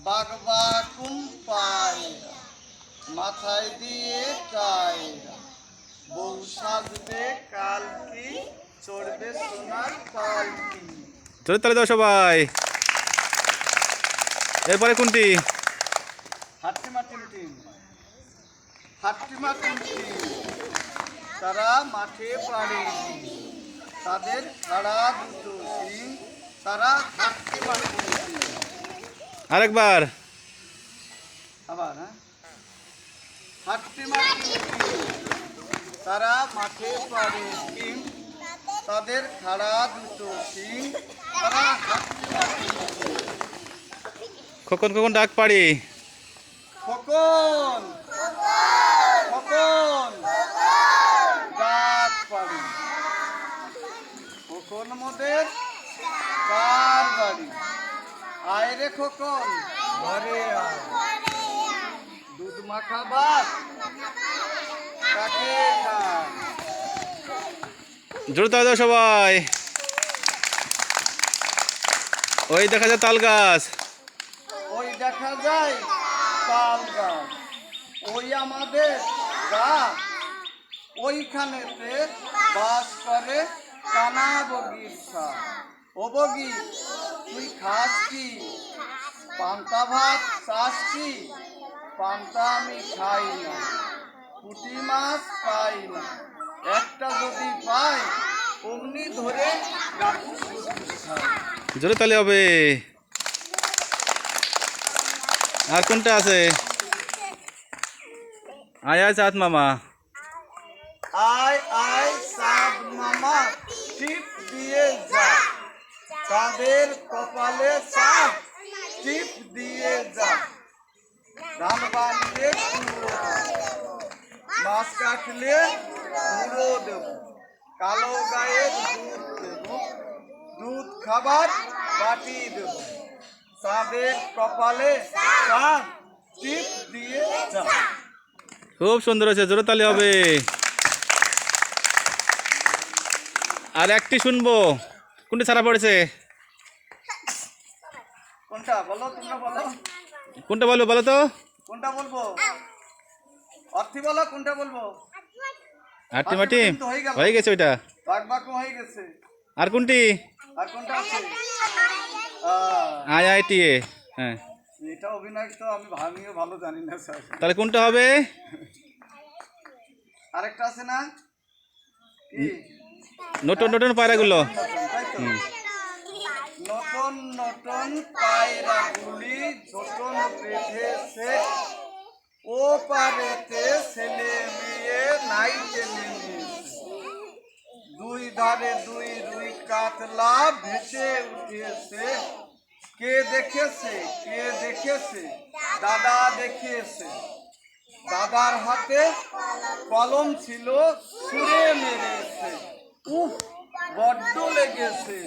বাগবাকুম পায়রা, মাথায় দিয়ে টায়রা, বউ সাজবে কালকি, চড়বে সোনার পালকি। জোরে তালি দাও সবাই। এরপরে কোনটি? হাট্টিমা টিম টিম, হাট্টিমা টিম টিম, তারা মাঠে পাড়ে, তাদের খাড়া দুটো সিং, তারা হাট্টিমা টিম টিম। আরেকবার। আবার হ্যাঁ, হাট্টিমা টিম টিম, তারা মাঠে পাড়ে টিম, তাদের খাড়া দুটো সিং, তারা হাট্টিমা টিম টিম। কখন কখন ডাক পাড়ি? খোকন খোকন ডাক পাড়ি, খোকন মোদের কার বাড়ি? আয় রে খোকন ঘরে আয়, দুধ মাখা ভাত কাকে খায়? জোরে তালি দাও সবাই। ওই দেখা যায় তাল গাছ। ওই দেখা যায় তাল গাছ, ওই আমাদের গা, ওইখানেতে বাস করে কানা বগির ছা। ও বগি, তুই খাস কি? পান্তা ভাত চাস কি? পান্তা আমি খাই না, পুঁটি মাছ পাই না, একটা যদি পাই অমনি ধরে গাছ খাই। জোরে তালি হবে। আর কোনটা আছে? আয় আয় চাঁদ মামা। আয় আয় চাঁদ মামা টিপ দিয়ে যা, চাঁদের কপালে চাঁদ টিপ দিয়ে যা, ধান বানলে কুড়ো দেব, মাছ কাটলে মুড়ো দেব, কালো গায়ের দুধ দেব, দুধ খাবার বাটি দেব, চাঁদের কপালে চাঁদ টিপ দিয়ে যা। খুব সুন্দর হয়েছে, জোরে তালি হবে। আর একটি শুনবো, কোনটি ছাড়া পড়েছে? কোনটা বলো, তোমরা বলো, কোনটা বলবো বলো তো? কোনটা বলবো? অর্থী বলো, কোনটা বলবো? হাট্টি মাটি তো হয়ে গেল, হয়ে গেছে ওইটা। বাগবাকুম হয়ে গেছে। আর কোনটি? আর কোনটা আছে? আয় আয় টিয়ে। হ্যাঁ, এটা অভিনয় তো আমিও ভালো জানি না স্যার। তাহলে কোনটা হবে? আরেকটা আছে না কি? নতুন নতুন পায়রাগুলো। তাই তো, নতুন নতুন পায়রাগুলি যতন বেঁধেছে, ও পারেতে ছেলে মেয়ে নাইতে নেমেছে, দুই ধারে দুই রুই কাতলা ভেসে উঠেছে, কে দেখেছে কে দেখেছে? দাদা দেখিয়েছে, দাদার হাতে কলম ছিল, ছুঁড়ে মেরেছে, উফ বড্ড লেগেছে।